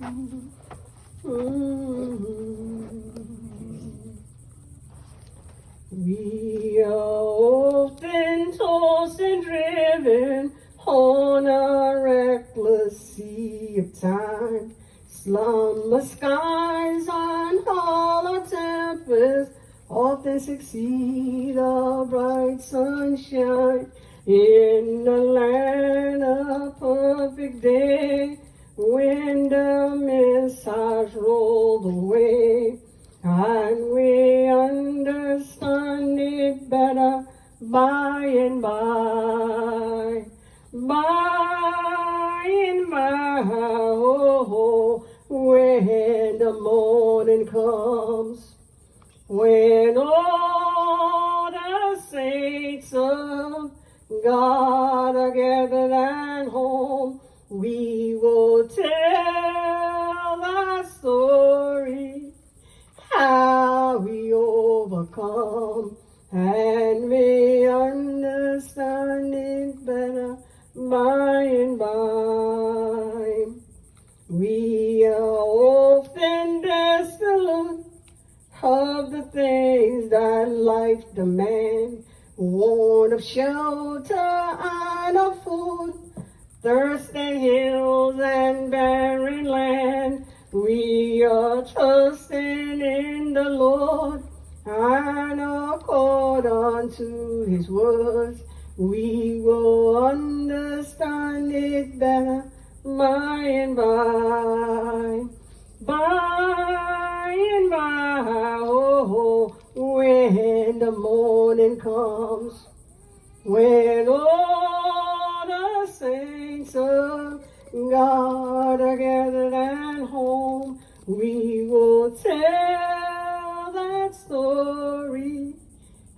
We are often tossed and driven on a reckless sea of time. Slumber skies and hollow tempests often succeed a bright sunshine. In the land of perfect day, when the mist has rolled away, and we understand it better by and by. By and by, oh, when the morning comes, when all the saints of God are gathered at home, we will tell the story, how we overcome, and we understand it better by and by. We are often desolate of the things that life demands, want of shelter and of food, thirsty hills and barren land. We are trusting in the Lord, and according to his words, we will understand it better by and by. By and by, oh, when the morning comes, when all the saints of God are gathered at home, we will tell that story,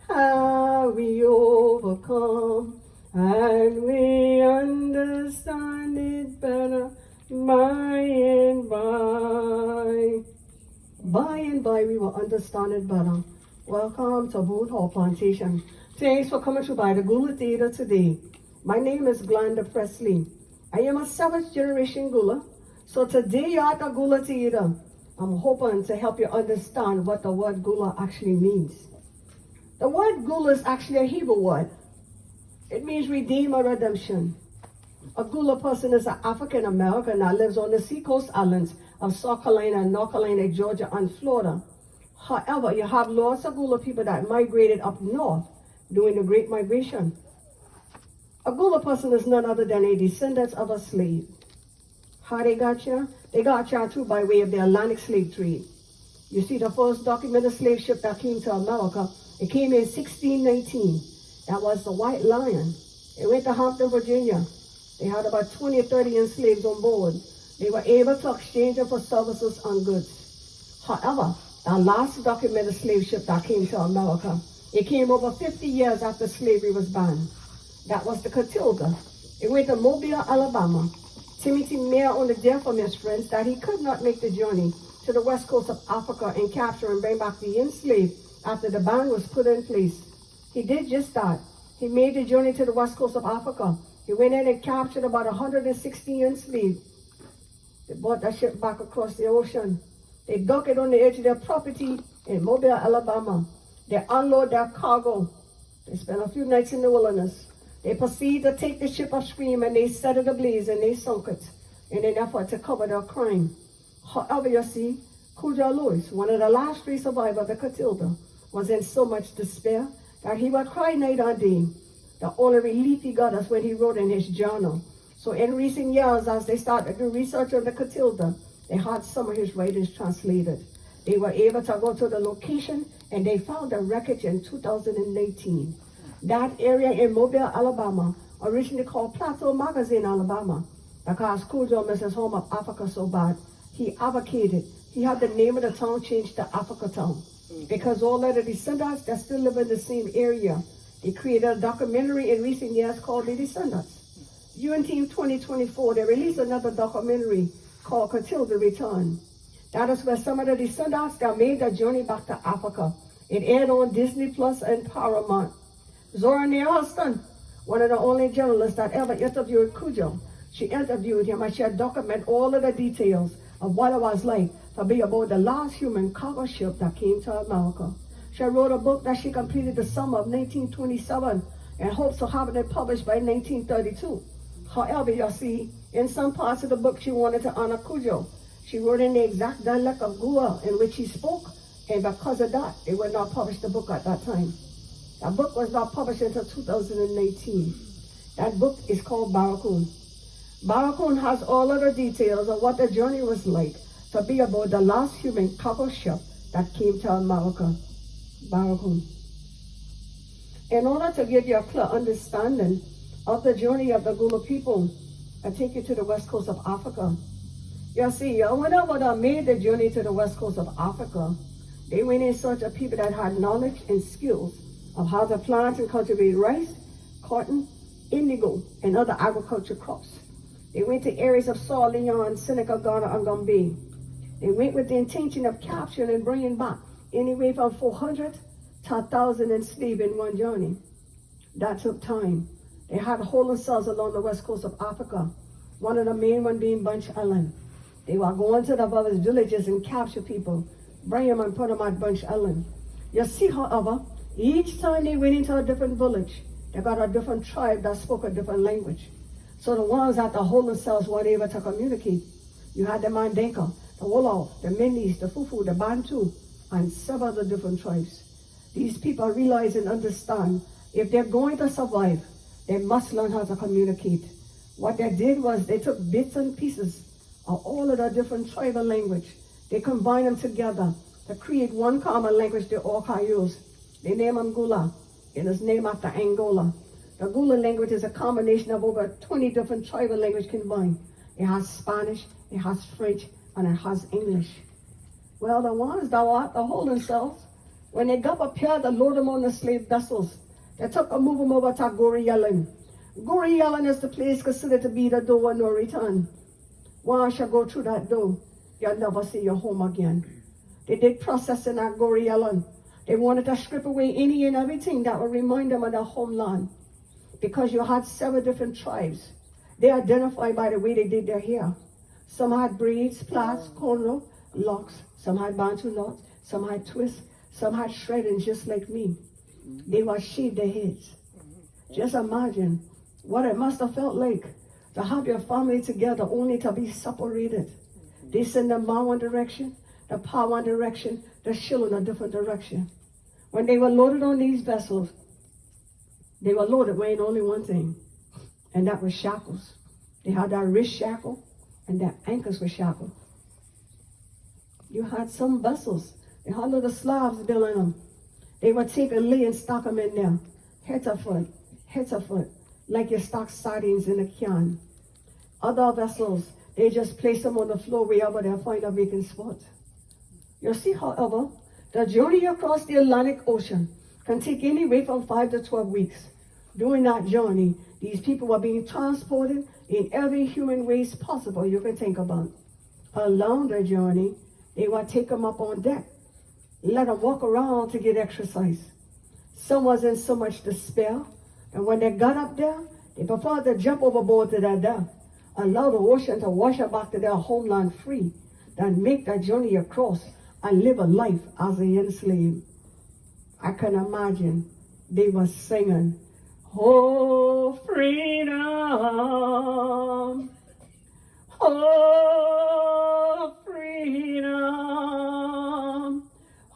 how we overcome, and we understand it better by and by. By and by, we will understand it better. Welcome to Boone Hall, Plantation. Thanks for coming through by the Gullah Theater today. My name is Glander Pressley. I am a 7th generation Gullah. So today you're at the Gullah Theater. I'm hoping to help you understand what the word Gullah actually means. The word Gullah is actually a Hebrew word. It means redeem or redemption. A Gullah person is an African American that lives on the seacoast islands of South Carolina, North Carolina, Georgia, and Florida. However, you have lots of Gullah people that migrated up north during the Great Migration. A Gullah person is none other than a descendant of a slave. How they got here? They got here too by way of the Atlantic slave trade. You see, the first documented slave ship that came to America, it came in 1619. That was the White Lion. It went to Hampton, Virginia. They had about 20 or 30 enslaved on board. They were able to exchange them for services and goods. However, the last documented slave ship that came to America, it came over 50 years after slavery was banned. That was the Catilda. It went to Mobile, Alabama. Timothy Mayer only there from his friends that he could not make the journey to the west coast of Africa and capture and bring back the enslaved after the ban was put in place. He did just that. He made the journey to the west coast of Africa. He went in and captured about 160 enslaved. They brought that ship back across the ocean. They docked it on the edge of their property in Mobile, Alabama. They unloaded their cargo. They spent a few nights in the wilderness. They proceeded to take the ship upstream and they set it ablaze and they sunk it in an effort to cover their crime. However, you see, Cujo Lewis, one of the last three survivors of the Catilda, was in so much despair that he would cry night and day. The only relief he got is when he wrote in his journal. So in recent years, as they started to do research on the Catilda, they had some of his writings translated. They were able to go to the location and they found the wreckage in 2019. That area in Mobile, Alabama, originally called Plateau Magazine, Alabama, because Cujo missed his home of Africa so bad, he advocated. He had the name of the town changed to Africa Town. Because all of the descendants that still live in the same area, they created a documentary in recent years called The Descendants. UNT 2024, they released another documentary called Catilda Return. That is where some of the descendants that made their journey back to Africa. It aired on Disney Plus and Paramount. Zora Neale Hurston, one of the only journalists that ever interviewed Cujo, she interviewed him and she had documented all of the details of what it was like to be aboard the last human cargo ship that came to America. She wrote a book that she completed the summer of 1927 and hopes to have it published by 1932. However, you see, in some parts of the book, she wanted to honor Cujo. She wrote in the exact dialect of Gullah in which he spoke, and because of that, they would not publish the book at that time. That book was not published until 2018. That book is called Barracoon. Barracoon has all of the details of what the journey was like to be aboard the last human cargo ship that came to America. Barracoon. In order to give you a clear understanding of the journey of the Gullah people, I take you to the west coast of Africa. You see, whenever they made the journey to the west coast of Africa, they went in search of people that had knowledge and skills of how to plant and cultivate rice, cotton, indigo, and other agriculture crops. They went to areas of Sierra Leone, Senegal, Ghana, and Gambia. They went with the intention of capturing and bringing back anywhere from 400 to 1,000 enslaved in one journey. That took time. They had holding cells along the west coast of Africa, one of the main one being Bunch Island. They were going to the various villages and capture people, bring them and put them at Bunch Island. You see, however, each time they went into a different village, they got a different tribe that spoke a different language. So the ones at the holding cells were able to communicate. You had the Mandinka, the Wolof, the Mindis, the Fufu, the Bantu, and several other different tribes. These people realize and understand if they're going to survive, they must learn how to communicate. What they did was they took bits and pieces of all of the different tribal language. They combined them together to create one common language they all can use. They name them Gullah. It is named after Angola. The Gullah language is a combination of over 20 different tribal languages combined. It has Spanish, it has French, and it has English. Well, the ones that were at the holding cells, when they got prepared to load them on the slave vessels, they took and moved them over to Goree Island. Goree Island is the place considered to be the door of no return. Once you go through that door, you'll never see your home again. They did processing at Goree Island. They wanted to strip away any and everything that would remind them of their homeland. Because you had several different tribes. They identified by the way they did their hair. Some had braids, plaits, cornrow, locks. Some had Bantu knots. Some had twists. Some had shreddings just like me. They would shave their heads. Just imagine what it must have felt like to have your family together only to be separated. They send the mom one direction, the pa one direction, the children a different direction. When they were loaded on these vessels, they were loaded wearing only one thing, and that was shackles. They had their wrist shackle, and their ankles were shackled. You had some vessels, they had little slabs built in them. They would take a lay and stock them in there, head to foot, like you stock sardines in a can. Other vessels, they just place them on the floor wherever they find a vacant spot. You see, however, the journey across the Atlantic Ocean can take anywhere from 5 to 12 weeks. During that journey, these people were being transported in every human ways possible you can think about. Along the journey, they would take them up on deck, let them walk around to get exercise. Some was in so much despair, and when they got up there, they preferred to jump overboard to their death, allow the ocean to wash them back to their homeland free, than make that journey across and live a life as an enslaved. I can imagine they were singing, "Oh, freedom, oh, freedom,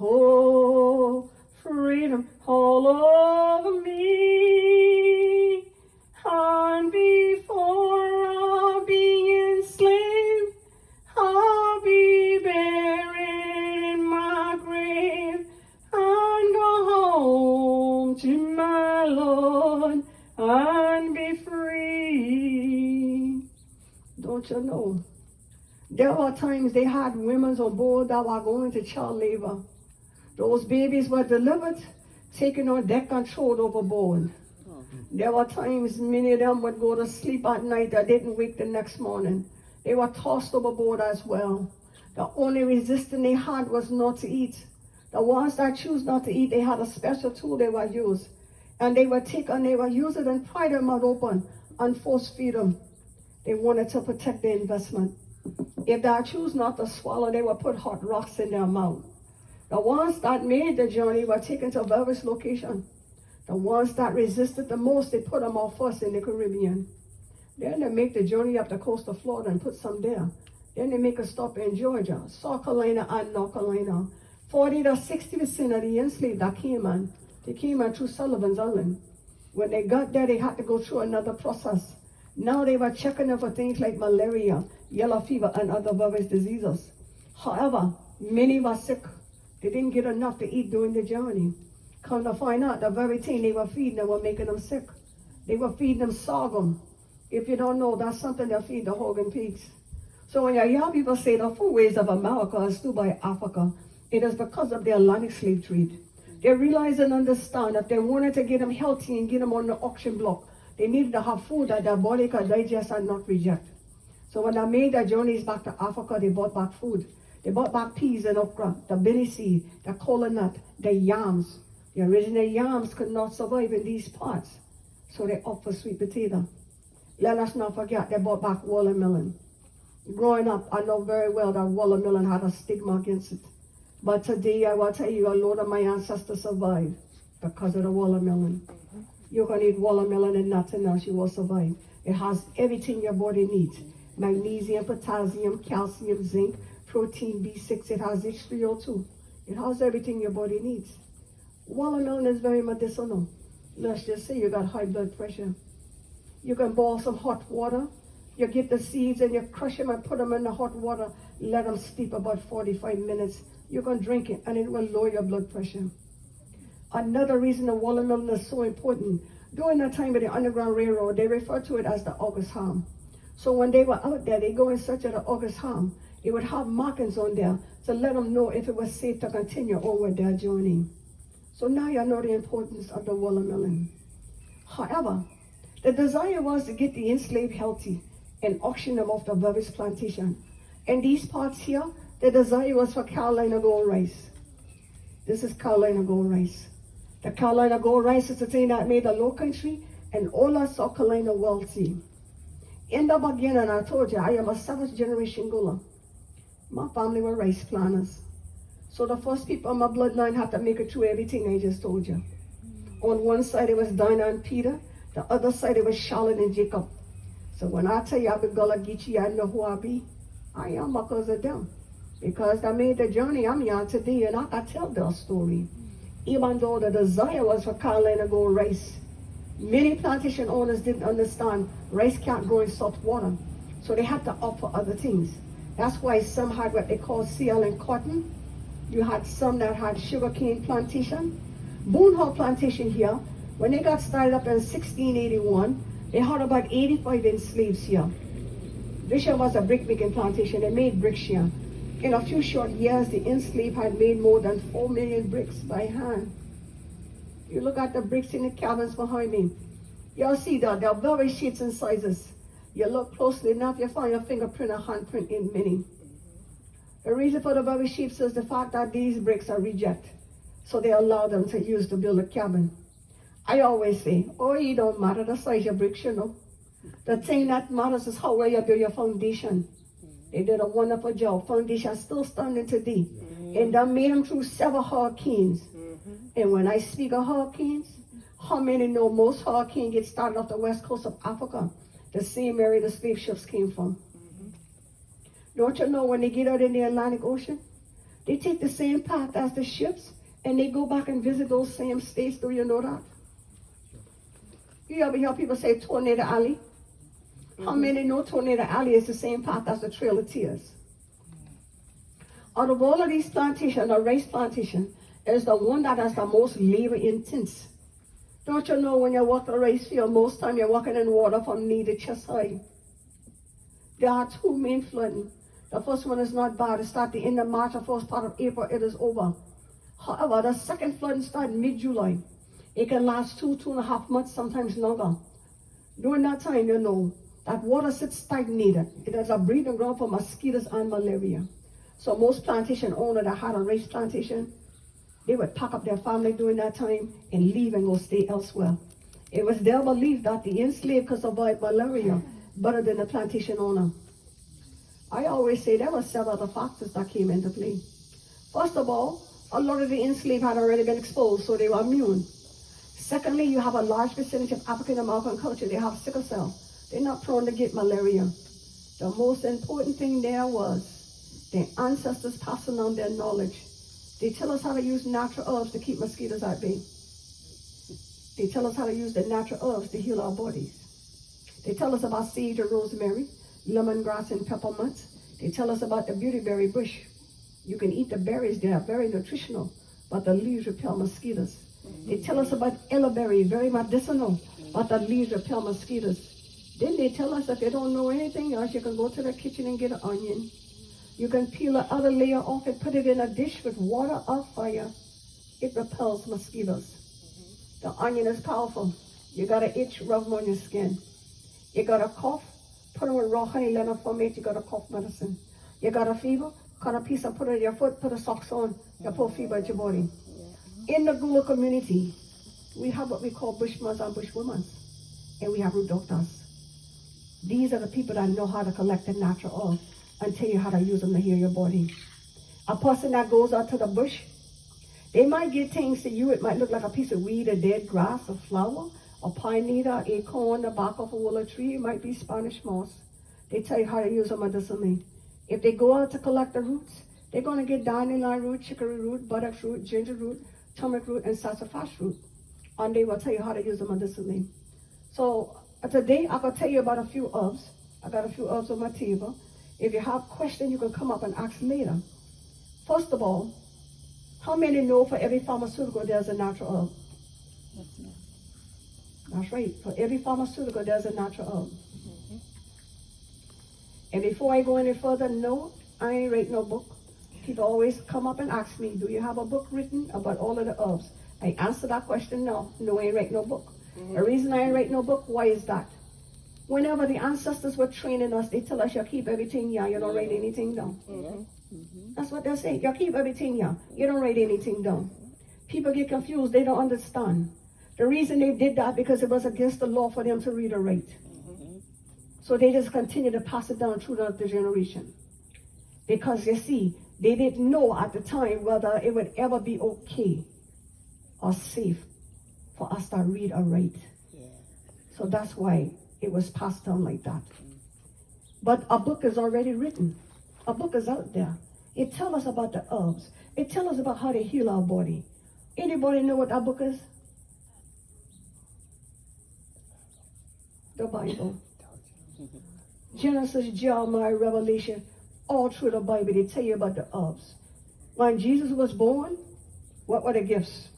oh, freedom all over me, and before I'll be enslaved, I'll be buried in my grave, and go home to my Lord and be free." Don't you know? There were times they had women on board that were going to child labor. Those babies were delivered, taken on deck and thrown overboard. There were times many of them would go to sleep at night that didn't wake the next morning. They were tossed overboard as well. The only resistance they had was not to eat. The ones that choose not to eat, they had a special tool they would use. And they would take and they would use it and pry their mouth open and force feed them. They wanted to protect their investment. If they choose not to swallow, they will put hot rocks in their mouth. The ones that made the journey were taken to various locations. The ones that resisted the most, they put them off first in the Caribbean. Then they make the journey up the coast of Florida and put some there. Then they make a stop in Georgia, South Carolina, and North Carolina. 40 to 60% of the enslaved that came in, they came in through Sullivan's Island. When they got there, they had to go through another process. Now they were checking them for things like malaria, yellow fever, and other various diseases. However, many were sick. They didn't get enough to eat during the journey. Come to find out, the very thing they were feeding them were making them sick. They were feeding them sorghum. If you don't know, that's something they feed the hog and pigs. So when you hear people say the foodways of America is still by Africa, it is because of the Atlantic slave trade. They realize and understand that they wanted to get them healthy and get them on the auction block. They needed to have food that their body could digest and not reject. So when they made their journeys back to Africa, they brought back food. They brought back peas and okra, the billy seed, the kola nut, the yams. The original yams could not survive in these parts, so they opt for sweet potato. Let us not forget they brought back watermelon. Growing up, I know very well that watermelon had a stigma against it. But today, I will tell you, a lot of my ancestors survived because of the watermelon. You can eat watermelon and nothing else, you will survive. It has everything your body needs. Magnesium, potassium, calcium, zinc, protein, B6. It has H3O2. It has everything your body needs. Watermelon is very medicinal. Let's just say you got high blood pressure. You can boil some hot water. You get the seeds and you crush them and put them in the hot water. Let them steep about 45 minutes. You can drink it and it will lower your blood pressure. Another reason the watermelon is so important, during the time of the Underground Railroad, they refer to it as the August Ham. So when they were out there, they go in search of the August Ham. It would have markings on there to let them know if it was safe to continue on with their journey. So now you know the importance of the watermelon. However, the desire was to get the enslaved healthy and auction them off the various plantation. In these parts here, the desire was for Carolina gold rice. This is Carolina gold rice. The Carolina gold rice is the thing that made the low country and all of South Carolina wealthy. In the beginning, I told you, I am a 7th generation Gullah. My family were rice planters. So the first people in my bloodline had to make it through everything I just told you. On one side it was Dinah and Peter. The other side it was Charlotte and Jacob. So when I tell you I be Gullah Geechee, I know who I be. I am because of them. Because I made the journey I'm here today and I can tell their story. Even though the desire was for Carolina gold rice. Many plantation owners didn't understand rice can't grow in salt water. So they had to opt for other things. That's why some had what they call seal and cotton. You had some that had sugarcane plantation. Boone Hall plantation here, when they got started up in 1681, they had about 85 enslaved here. This here was a brick making plantation. They made bricks here. In a few short years, the enslaved had made more than 4 million bricks by hand. You look at the bricks in the cabins behind me. You'll see that they're very shapes and sizes. You look closely enough, you find a fingerprint or handprint in many. The reason for the very shapes is the fact that these bricks are reject. So they allow them to use to build a cabin. I always say, oh, it don't matter the size of bricks, you know. The thing that matters is how well you build your foundation. They did a wonderful job. Foundation still standing today. And they made them through several hurricanes. And when I speak of hurricanes, how many know most hurricanes get started off the west coast of Africa? The same area the slave ships came from. Don't you know when they get out in the Atlantic Ocean, they take the same path as the ships and they go back and visit those same states? Do you know that? You ever hear people say Tornado Alley? How many know Tornado Alley is the same path as the Trail of Tears? Out of all of these plantations, the rice plantation is the one that has the most labor intense. Don't you know when you walk the rice field, most time you're walking in water from knee to chest high? There are two main flooding. The first one is not bad. It starts the end of March or first part of April, it is over. However, the second flooding starts mid-July. It can last 2.5 months, sometimes longer. During that time, you know, that water sits stagnated. It is a breeding ground for mosquitoes and malaria. So most plantation owners that had a rice plantation, they would pack up their family during that time and leave and go stay elsewhere. It was their belief that the enslaved could survive malaria better than the plantation owner. I always say there were several other factors that came into play. First of all, a lot of the enslaved had already been exposed, so they were immune. Secondly, you have a large percentage of African American culture. They have sickle cell. They're not prone to get malaria. The most important thing there was their ancestors passing on their knowledge. They tell us how to use natural herbs to keep mosquitoes at bay. They tell us how to use the natural herbs to heal our bodies. They tell us about sage and rosemary, lemongrass and peppermint. They tell us about the beautyberry bush. You can eat the berries, they are very nutritional, but the leaves repel mosquitoes. They tell us about elderberry, very medicinal, but the leaves repel mosquitoes. Then they tell us that they don't know anything else. You can go to the kitchen and get an onion. You can peel the other layer off and put it in a dish with water or fire. It repels mosquitoes. The onion is powerful. You got an itch, rub them on your skin. You got a cough, put them with raw honey lemon formate. You got a cough medicine. You got a fever, cut a piece and put it in your foot, put a socks on. You pull fever at your body. In the Gullah community, we have what we call bushmans and bushwomen, and we have root doctors. These are the people that know how to collect the natural herb and tell you how to use them to heal your body. A person that goes out to the bush, they might get things to you. It might look like a piece of weed, a dead grass, a flower, a pine needle, acorn, the bark of a willow tree. It might be Spanish moss. They tell you how to use them medicinally. If they go out to collect the roots, they're going to get dandelion root, chicory root, buttocks root, ginger root, turmeric root, and sassafras root. And they will tell you how to use them medicinally. So today, I'm going to tell you about a few herbs. I got a few herbs on my table. If you have questions, you can come up and ask later. First of all, how many know for every pharmaceutical there's a natural herb? That's right. For every pharmaceutical there's a natural herb. And before I go any further, no, I ain't write no book. People always come up and ask me, do you have a book written about all of the herbs? I answer that question, no. No, I ain't write no book. The reason I ain't write no book, why is that? Whenever the ancestors were training us, they tell us you keep everything young, you don't write anything down. That's what they're saying. You keep everything young, you don't write anything down. People get confused, they don't understand. The reason they did that because it was against the law for them to read or write. So they just continue to pass it down through the generation. Because you see, they didn't know at the time whether it would ever be okay or safe for us to read or write. So that's why it was passed down like that. But a book is already written. A book is out there. It tells us about the herbs. It tells us about how to heal our body. Anybody know what that book is? The Bible. Genesis, Jeremiah, Revelation, all through the Bible, they tell you about the herbs. When Jesus was born, what were the gifts?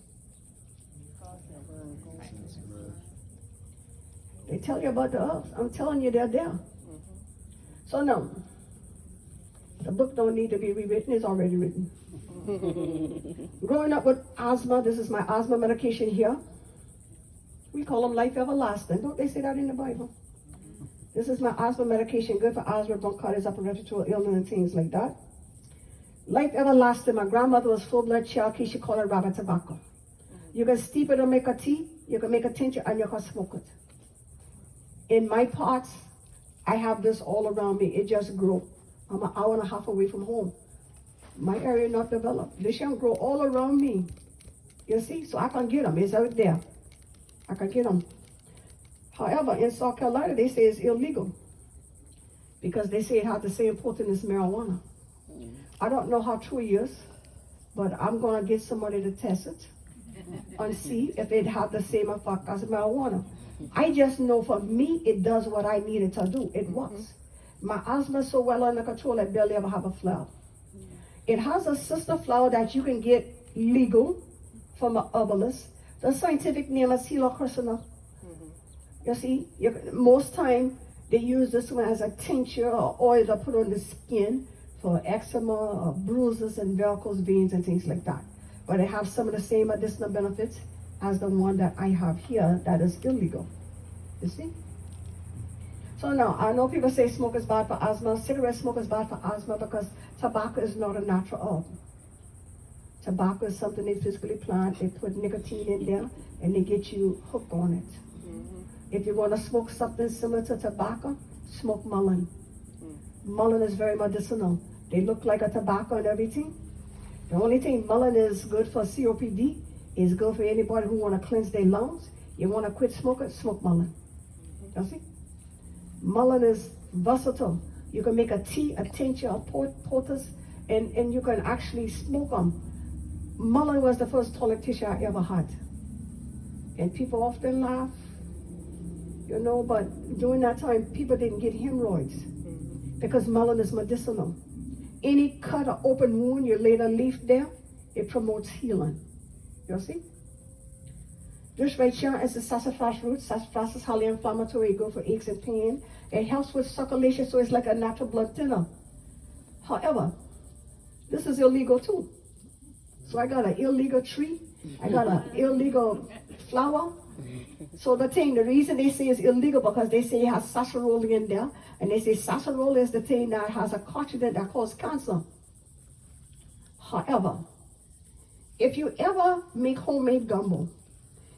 They tell you about the herbs. I'm telling you, they're there. So no, the book don't need to be rewritten. It's already written. Growing up with asthma, this is my asthma medication here. We call them life everlasting. Don't they say that in the Bible? This is my asthma medication, good for asthma, bronchitis, upper respiratory illness, and things like that. Life everlasting. My grandmother was full-blood Cherokee. She called it rabbit tobacco. You can steep it and make a tea. You can make a tincture, and you can smoke it. In my parts, I have this all around me. It just grew. I'm an hour and a half away from home. My area not developed. This young grow all around me. You see? So I can get them. It's out there. I can get them. However, in South Carolina, they say it's illegal because they say it has the same potent as marijuana. I don't know how true it is, but I'm going to get somebody to test it and see if it has the same effect as marijuana. I just know for me, it does what I need it to do. It works. My asthma is so well under control, I barely ever have a flower. It has a sister flower that you can get legal from an herbalist. The scientific name is Helochrysina. You see, most time they use this one as a tincture or oil to put on the skin for eczema or bruises and varicose veins and things like that. But it has some of the same medicinal benefits as the one that I have here that is illegal. You see? So now, I know people say smoke is bad for asthma. Cigarette smoke is bad for asthma because tobacco is not a natural herb. Tobacco is something they physically plant. They put nicotine in there and they get you hooked on it. If you want to smoke something similar to tobacco, smoke mullein. Mullein is very medicinal. They look like a tobacco and everything. The only thing mullein is good for COPD, is good for anybody who want to cleanse their lungs. You want to quit smoking, smoke mullein. You see? Mullein is versatile. You can make a tea, a tincture, a poultice, and you can actually smoke them. Mullein was the first toilet tissue I ever had. And people often laugh, you know, but during that time, people didn't get hemorrhoids because mullein is medicinal. Any cut or open wound, you lay the leaf there, it promotes healing. You see? This right here is the sassafras root. Sassafras is highly inflammatory, good for aches and pain. It helps with circulation, so it's like a natural blood thinner. However, this is illegal too. So I got an illegal tree. I got an illegal flower. So the reason they say it's illegal because they say it has sarsaparilla in there. And they say sarsaparilla is the thing that has a carcinogen that causes cancer. However, if you ever make homemade gumbo,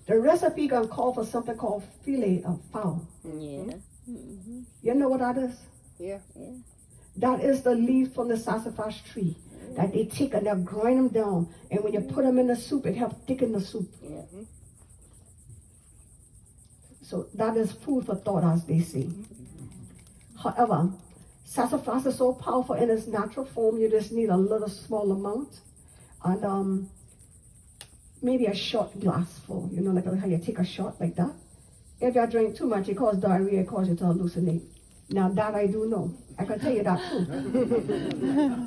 the recipe gonna call for something called filet of fowl. Yeah. Mm-hmm. You know what that is? Yeah. That is the leaf from the sassafras tree that they take and they grind them down. And when you put them in the soup, it helps thicken the soup. Yeah. So that is food for thought, as they say. However, sassafras is so powerful in its natural form, you just need a little small amount. And maybe a shot glass full, you know, like how you take a shot like that. If you drink too much, it causes diarrhea, it causes you to hallucinate. Now that I do know. I can tell you that too.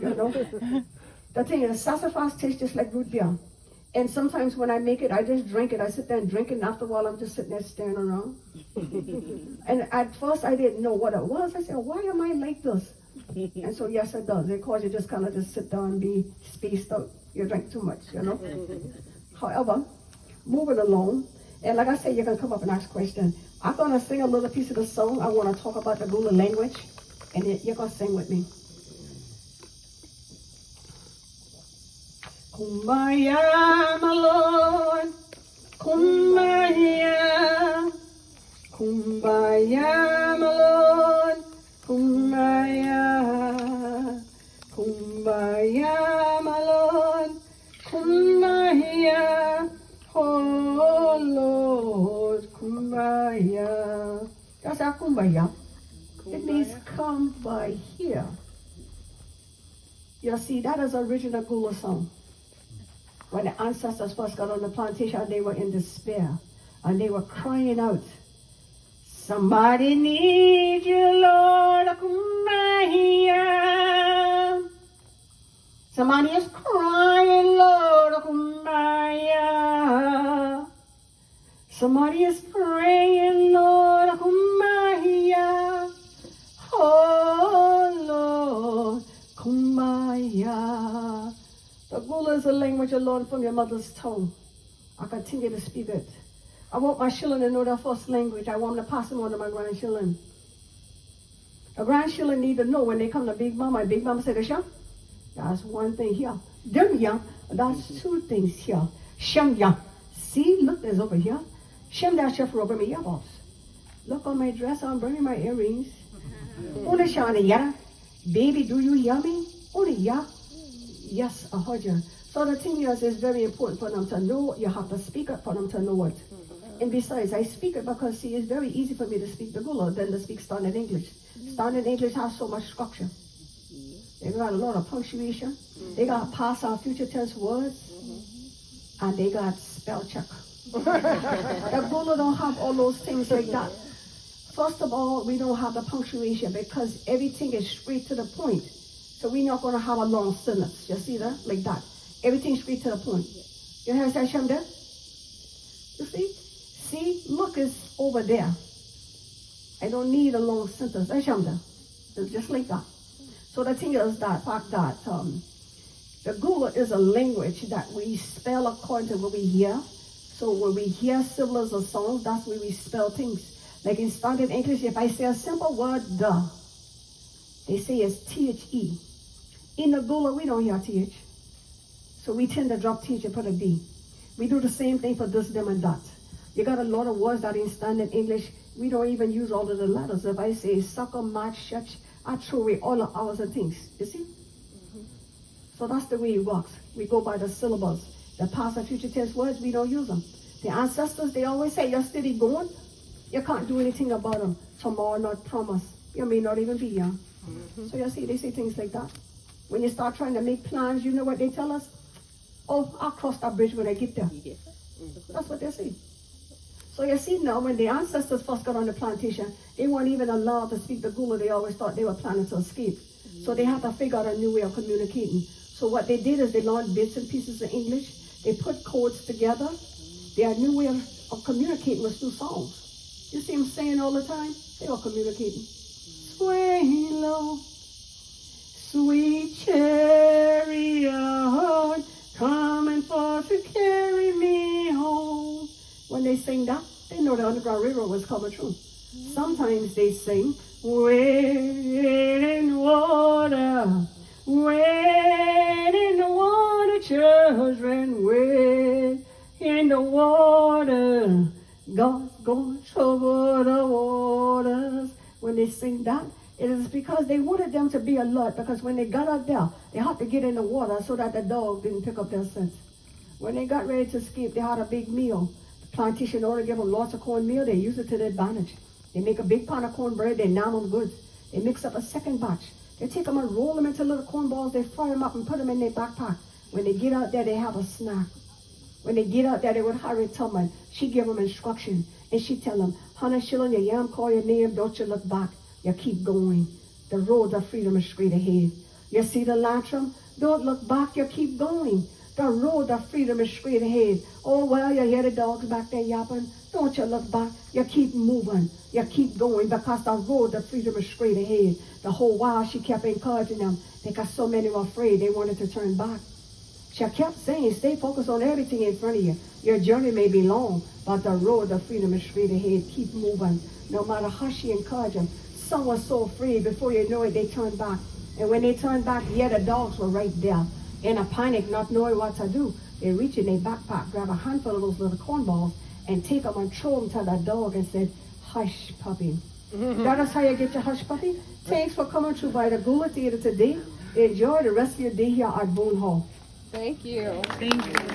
You know? The thing is, sassafras tastes just like root beer. And sometimes when I make it, I just drink it. I sit there and drink it, and after a while, I'm just sitting there staring around. And at first, I didn't know what it was. I said, why am I like this? And so, yes, it does. It causes you just kind of just sit down and be spaced out. You drink too much, you know? However, moving along, and like I said, you can come up and ask questions. I'm going to sing a little piece of the song. I want to talk about the Gullah language, and you're going to sing with me. Kumbaya, my Lord, Kumbaya, Kumbaya, my Lord, Kumbaya, Kumbaya, my Lord, Kumbaya, oh Lord, Kumbaya. That's our Kumbaya. It means come by here. You see, that is original Gullah song. When the ancestors first got on the plantation, they were in despair. And they were crying out, somebody needs you, Lord, come by here. Somebody is crying, Lord, come by here. Somebody is praying, Lord, come by here. Oh, Lord, come by here. The Gullah is a language you learn from your mother's tongue. I continue to speak it. I want my children to know their first language. I want them to pass them on to my grandchildren. The grandchildren need to know when they come to Big Mama, and Big Mama say, Sham, that's one thing here. Them ya, that's two things here. Sham ya. See, look, there's over here. Sham that chef rubber me boss. Look on my dress, I'm burning my earrings. Only shani ya. Baby, do you hear me? Only ya. Yes, I heard you. So the thing is, it's very important for them to know. You have to speak it for them to know it. And besides, I speak it because, see, it's very easy for me to speak the Gullah than to speak Standard English. Standard English has so much structure. They got a lot of punctuation. They got past or future tense words. And they got spell check. The Gullah don't have all those things like that. First of all, we don't have the punctuation because everything is straight to the point. So we're not going to have a long sentence. You see that? Like that. Everything straight to the point. You hear that, Shem, there? You see? See? Look, it's over there. I don't need a long sentence. Shem, there? It's just like that. So the thing is that the Gullah is a language that we spell according to what we hear. So when we hear syllables or songs, that's where we spell things. Like in Standard English, if I say a simple word, the, they say it's T-H-E. In the Gullah, we don't hear TH. So we tend to drop TH and put a D. We do the same thing for this, them, and that. You got a lot of words that in Standard English, we don't even use all of the letters. If I say sucker, match, shutch, I throw away all the hours and things. You see? So that's the way it works. We go by the syllables. The past and future tense words, we don't use them. The ancestors, they always say, you're steady going. You can't do anything about them. Tomorrow not promise. You may not even be young. So you see, they say things like that. When you start trying to make plans, you know what they tell us? Oh, I'll cross that bridge when I get there. That's what they say. So you see now, when the ancestors first got on the plantation, they weren't even allowed to speak the Gullah. They always thought they were planning to escape. So they had to figure out a new way of communicating. So what they did is they learned bits and pieces of English. They put codes together. Their new way of communicating was through songs. You see them saying all the time? They were communicating. Sway low, sweet chariot, coming for to carry me home. When they sing that, they know the Underground Railroad was coming through. Sometimes they sing, wade in water, children, wade in the water. God's gonna trouble the waters. When they sing that, it is because they wanted them to be alert, because when they got out there, they had to get in the water so that the dog didn't pick up their scent. When they got ready to escape, they had a big meal. The plantation order gave them lots of cornmeal. They use it to their advantage. They make a big pan of cornbread. They nam them good. They mix up a second batch. They take them and roll them into little corn balls. They fry them up and put them in their backpack. When they get out there, they have a snack. When they get out there, they would hurry Tubman. She give them instruction. And she tell them, honey, shilling your yam, call your name, don't you look back. You keep going. The road of freedom is straight ahead. You see the lantern? Don't look back, you keep going. The road of freedom is straight ahead. Oh, well, you hear the dogs back there yapping. Don't you look back. You keep moving. You keep going, because the road of freedom is straight ahead. The whole while she kept encouraging them, because so many were afraid they wanted to turn back. She kept saying, stay focused on everything in front of you. Your journey may be long, but the road of freedom is straight ahead. Keep moving. No matter how she encouraged them, some were so afraid, before you know it, they turned back. And when they turned back, yeah, the dogs were right there. In a panic, not knowing what to do, they reach in their backpack, grab a handful of those little corn balls, and take them and throw them to the dog and said, hush, puppy. That is how you get your hush, puppy. Thanks for coming through by the Gullah Theater today. Enjoy the rest of your day here at Boone Hall. Thank you. Thank you.